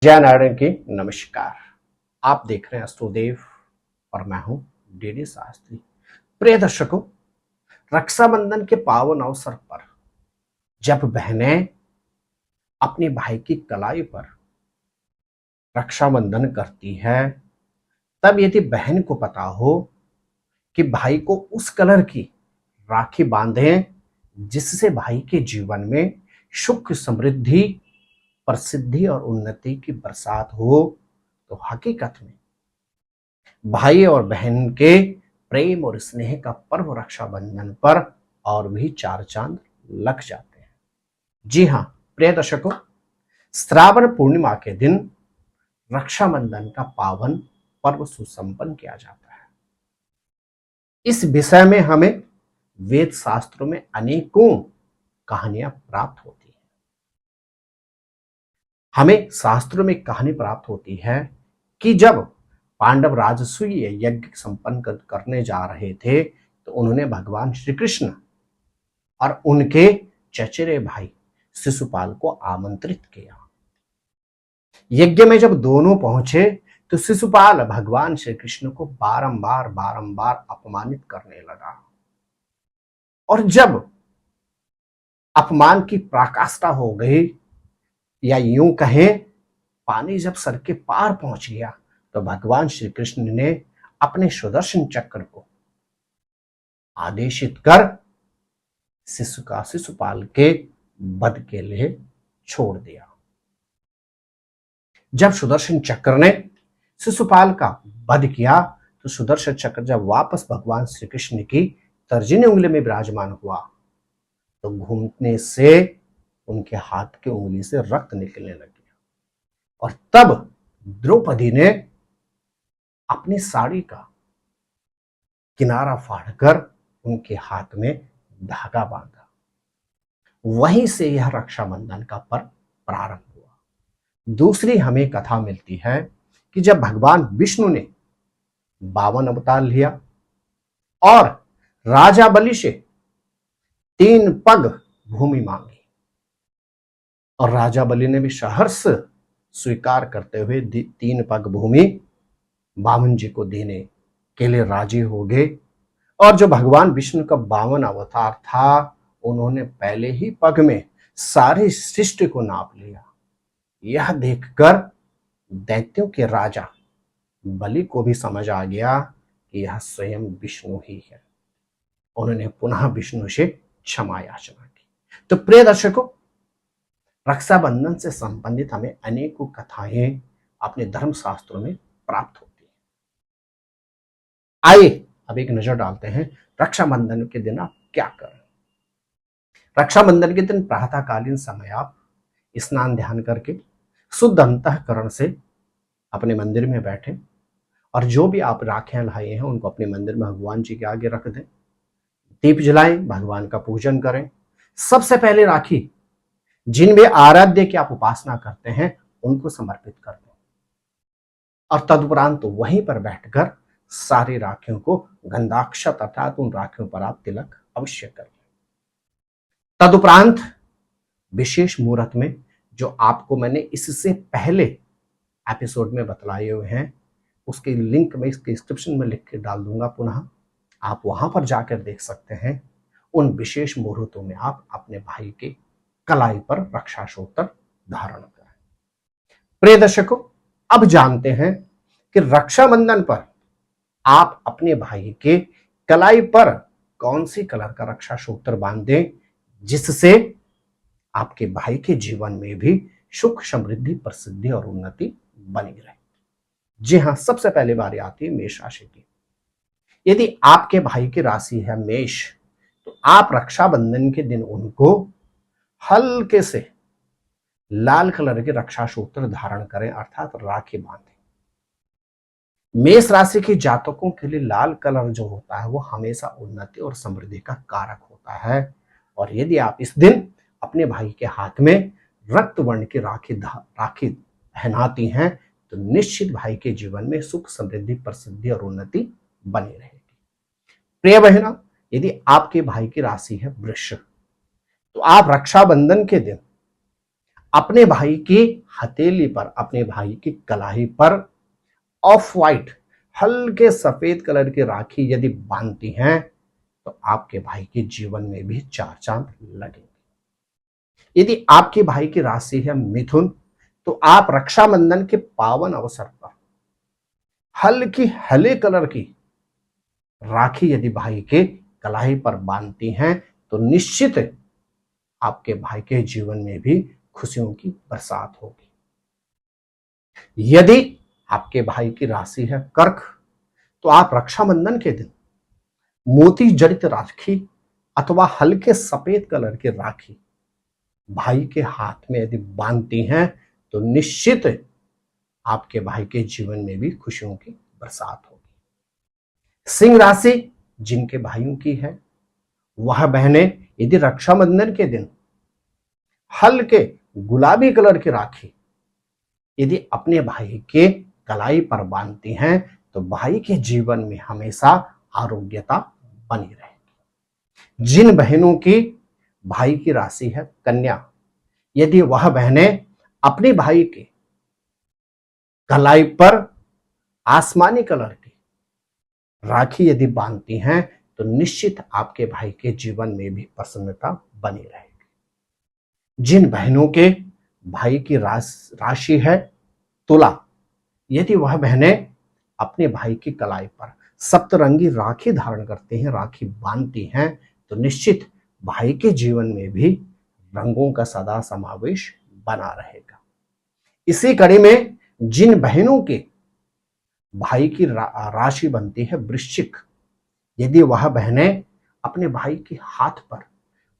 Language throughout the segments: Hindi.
जय नारायण की नमस्कार। आप देख रहे हैं अस्ट्रोदेव और मैं हूं डीडी शास्त्री। प्रिय दर्शकों, रक्षाबंधन के पावन अवसर पर जब बहनें अपने भाई की कलाई पर रक्षाबंधन करती है, तब यदि बहन को पता हो कि भाई को उस कलर की राखी बांधें जिससे भाई के जीवन में सुख समृद्धि प्रसिद्धि और उन्नति की बरसात हो, तो हकीकत में भाई और बहन के प्रेम और स्नेह का पर्व रक्षाबंधन पर और भी चार चांद लग जाते हैं। जी हाँ प्रिय दर्शकों, श्रावण पूर्णिमा के दिन रक्षाबंधन का पावन पर्व सुसंपन्न किया जाता है। इस विषय में हमें वेद शास्त्रों में अनेकों कहानियां प्राप्त होती हैं। हमें शास्त्रों में कहानी प्राप्त होती है कि जब पांडव राजसूय यज्ञ संपन्न करने जा रहे थे, तो उन्होंने भगवान श्री कृष्ण और उनके चचेरे भाई शिशुपाल को आमंत्रित किया। यज्ञ में जब दोनों पहुंचे तो शिशुपाल भगवान श्री कृष्ण को बारंबार बारंबार अपमानित करने लगा, और जब अपमान की पराकाष्ठा हो गई, या यूं कहें पानी जब सर के पार पहुंच गया, तो भगवान श्री कृष्ण ने अपने सुदर्शन चक्र को आदेशित कर शिशुपाल के वध के लिए छोड़ दिया। जब सुदर्शन चक्र ने शिशुपाल का वध किया, तो सुदर्शन चक्र जब वापस भगवान श्री कृष्ण की तर्जनी उंगली में विराजमान हुआ, तो घूमने से उनके हाथ की उंगली से रक्त निकलने लग गया, और तब द्रौपदी ने अपनी साड़ी का किनारा फाड़कर उनके हाथ में धागा बांधा। वहीं से यह रक्षाबंधन का पर्व प्रारंभ हुआ। दूसरी हमें कथा मिलती है कि जब भगवान विष्णु ने 52 अवतार लिया और राजा बलि से 3 पग भूमि मांगी, और राजा बलि ने भी सहर्ष स्वीकार करते हुए 3 पग भूमि वामन जी को देने के लिए राजी हो गए। और जो भगवान विष्णु का 52 अवतार था, उन्होंने पहले ही पग में सारी सृष्टि को नाप लिया। यह देखकर दैत्यों के राजा बलि को भी समझ आ गया कि यह स्वयं विष्णु ही है। उन्होंने पुनः विष्णु से क्षमा याचना की। तो प्रिय दर्शकों, रक्षाबंधन से संबंधित हमें अनेकों कथाएं अपने धर्म शास्त्रों में प्राप्त होती हैं। आइए अब एक नजर डालते हैं रक्षाबंधन के दिन आप क्या करें। रक्षाबंधन के दिन प्रातःकालीन समय आप स्नान ध्यान करके शुद्ध अंतःकरण से अपने मंदिर में बैठे, और जो भी आप राखियां लाए हैं उनको अपने मंदिर में भगवान जी के आगे रख दें, दीप जलाएं, भगवान का पूजन करें। सबसे पहले राखी जिन भी आराध्य की आप उपासना करते हैं उनको समर्पित कर दें, और तदुपरांत तो वहीं पर बैठकर सारी राखियों को गंधाक्षत अर्थात उन राखियों पर आप तिलक अवश्य करें। तदुपरांत विशेष मुहूर्त में जो आपको मैंने इससे पहले एपिसोड में बतलाए हुए हैं, उसके लिंक मैं इसके डिस्क्रिप्शन में लिख के डाल दूंगा, पुनः आप वहां पर जाकर देख सकते हैं। उन विशेष मुहूर्तों में आप अपने भाई के कलाई पर रक्षा सूत्र धारण करें। प्रिय दर्शकों, अब जानते हैं कि रक्षाबंधन पर आप अपने भाई के कलाई पर कौन सी कलर का रक्षा सूत्र बांधें जिससे आपके भाई के जीवन में भी सुख समृद्धि प्रसिद्धि और उन्नति बनी रहे। जी हां, सबसे पहले बारी आती है मेष राशि की। यदि आपके भाई की राशि है मेष, तो आप रक्षाबंधन के दिन उनको हल्के से लाल कलर के रक्षा सूत्र धारण करें अर्थात राखी बांधें। मेष राशि के जातकों के लिए लाल कलर जो होता है वो हमेशा उन्नति और समृद्धि का कारक होता है, और यदि आप इस दिन अपने भाई के हाथ में रक्त वर्ण की राखी पहनाती हैं, तो निश्चित भाई के जीवन में सुख समृद्धि प्रसिद्धि और उन्नति बनी रहेगी। प्रिय बहनों, यदि आपके भाई की राशि है वृष, तो आप रक्षाबंधन के दिन अपने भाई की हथेली पर, अपने भाई की कलाई पर ऑफ वाइट हल्के सफेद कलर की राखी यदि बांधती हैं तो आपके भाई के जीवन में भी चार चांद लगेंगे। यदि आपके भाई की राशि है मिथुन, तो आप रक्षाबंधन के पावन अवसर पर हल्की हले कलर की राखी यदि भाई के कलाई पर बांधती हैं तो निश्चित आपके भाई के जीवन में भी खुशियों की बरसात होगी। यदि आपके भाई की राशि है कर्क, तो आप रक्षाबंधन के दिन मोती जड़ित राखी अथवा हल्के सफेद कलर की राखी भाई के हाथ में यदि बांधती हैं तो निश्चित आपके भाई के जीवन में भी खुशियों की बरसात होगी। सिंह राशि जिनके भाइयों की है, वह बहनें यदि रक्षाबंधन के दिन हल्के गुलाबी कलर की राखी यदि अपने भाई के कलाई पर बांधती हैं तो भाई के जीवन में हमेशा आरोग्यता बनी रहेगी। जिन बहनों की भाई की राशि है कन्या, यदि वह बहनें अपने भाई के कलाई पर आसमानी कलर की राखी यदि बांधती हैं तो निश्चित आपके भाई के जीवन में भी प्रसन्नता बनी रहेगी। जिन बहनों के भाई की राशि है तुला, यदि वह बहनें अपने भाई की कलाई पर सप्तरंगी राखी धारण करती हैं, राखी बांधती हैं तो निश्चित भाई के जीवन में भी रंगों का सदा समावेश बना रहेगा। इसी कड़ी में जिन बहनों के भाई की राशि बनती है वृश्चिक, यदि वह बहनें अपने भाई के हाथ पर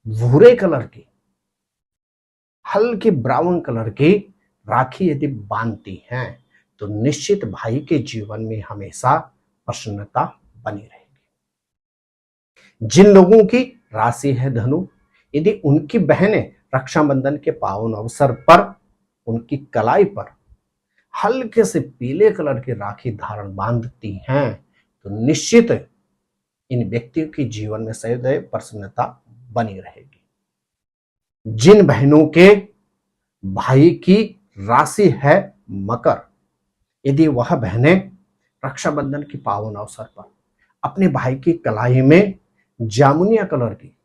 भूरे कलर की हल्की ब्राउन कलर की राखी यदि बांधती हैं तो निश्चित भाई के जीवन में हमेशा प्रसन्नता बनी रहेगी। जिन लोगों की राशि है धनु, यदि उनकी बहनें रक्षाबंधन के पावन अवसर पर उनकी कलाई पर हल्के से पीले कलर की राखी धारण बांधती हैं तो निश्चित इन व्यक्तियों के जीवन में सदैव प्रसन्नता बनी रहेगी। जिन बहनों के भाई की राशि है मकर, यदि वह बहनें रक्षाबंधन के पावन अवसर पर अपने भाई की कलाई में जामुनिया कलर की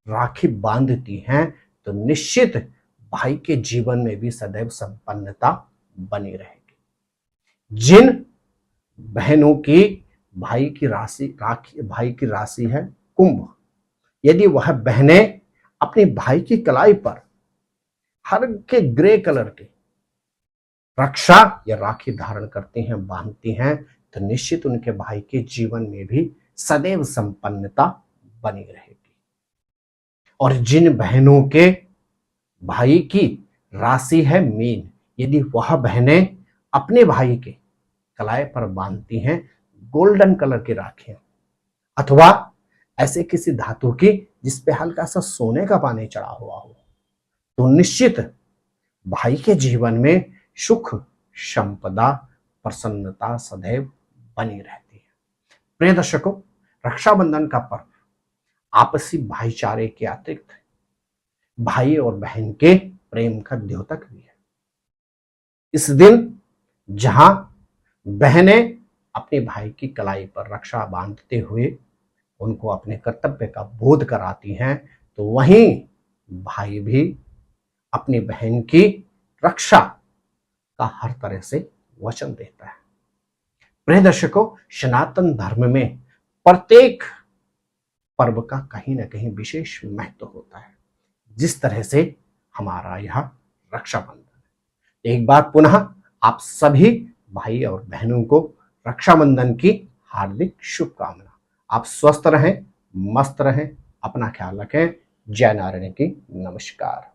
राखी बांधती हैं तो निश्चित भाई के जीवन में भी सदैव संपन्नता बनी रहेगी। जिन बहनों की भाई की राशि है कुंभ, यदि वह बहनें अपने भाई की कलाई पर हल्के ग्रे कलर के रक्षा या राखी धारण करती हैं, बांधती हैं तो निश्चित उनके भाई के जीवन में भी सदैव संपन्नता बनी रहेगी। और जिन बहनों के भाई की राशि है मीन, यदि वह बहनें अपने भाई के कलाई पर बांधती हैं गोल्डन कलर की राखियां अथवा ऐसे किसी धातु की जिसपे हल्का सा सोने का पानी चढ़ा हुआ हो तो निश्चित भाई के जीवन में सुख, संपदा, प्रसन्नता सदैव बनी रहती है। प्रिय दर्शकों, रक्षाबंधन का पर्व आपसी भाईचारे के अतिरिक्त भाई और बहन के प्रेम का द्योतक भी है। इस दिन जहां बहनें अपने भाई की कलाई पर रक्षा बांधते हुए उनको अपने कर्तव्य का बोध कराती हैं तो वहीं भाई भी अपनी बहन की रक्षा का हर तरह से वचन देता है। प्रिय दर्शकों, सनातन धर्म में प्रत्येक पर्व का कहीं ना कहीं विशेष महत्व होता है, जिस तरह से हमारा यह रक्षाबंधन। एक बार पुनः आप सभी भाई और बहनों को रक्षाबंधन की हार्दिक शुभकामना। आप स्वस्थ रहें, मस्त रहें, अपना ख्याल रखें। जय नारायण की नमस्कार।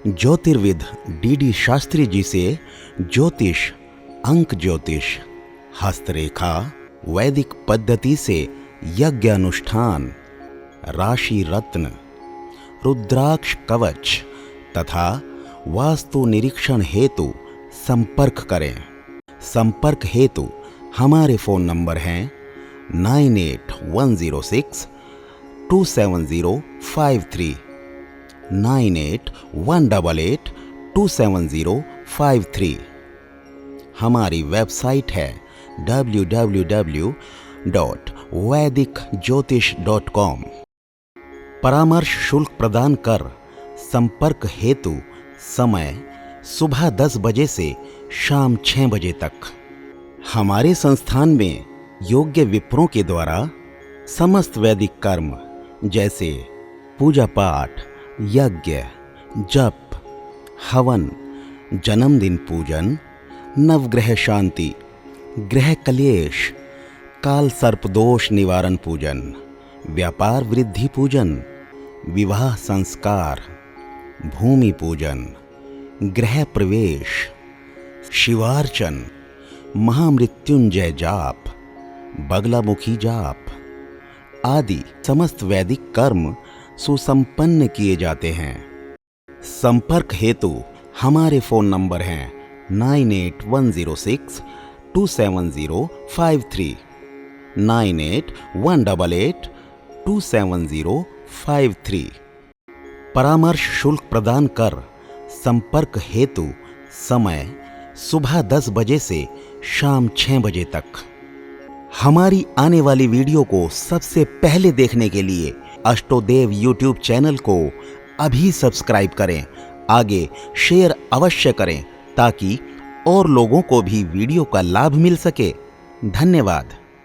ज्योतिर्विद डीडी शास्त्री जी से ज्योतिष, अंक ज्योतिष, हस्तरेखा, वैदिक पद्धति से यज्ञ अनुष्ठान, राशि रत्न, रुद्राक्ष कवच तथा वास्तु निरीक्षण हेतु संपर्क करें। संपर्क हेतु हमारे फ़ोन नंबर हैं 9810627053 9818827053। हमारी वेबसाइट है www.vedicjyotish.com। परामर्श शुल्क प्रदान कर संपर्क हेतु समय सुबह 10 बजे से शाम 6 बजे तक। हमारे संस्थान में योग्य विप्रों के द्वारा समस्त वैदिक कर्म जैसे पूजा पाठ, यज्ञ, जप, हवन, जन्मदिन पूजन, नवग्रह शांति, ग्रह कलेश, काल सर्प दोष निवारण पूजन, व्यापार वृद्धि पूजन, विवाह संस्कार, भूमि पूजन, गृह प्रवेश, शिवार्चन, महामृत्युंजय जाप, बगलामुखी जाप आदि समस्त वैदिक कर्म सुसंपन्न किए जाते हैं। संपर्क हेतु हमारे फोन नंबर हैं 9810627053, 9818827053। परामर्श शुल्क प्रदान कर संपर्क हेतु समय सुबह 10 बजे से शाम 6 बजे तक। हमारी आने वाली वीडियो को सबसे पहले देखने के लिए अष्टोदेव यूट्यूब चैनल को अभी सब्सक्राइब करें। आगे शेयर अवश्य करें ताकि और लोगों को भी वीडियो का लाभ मिल सके। धन्यवाद।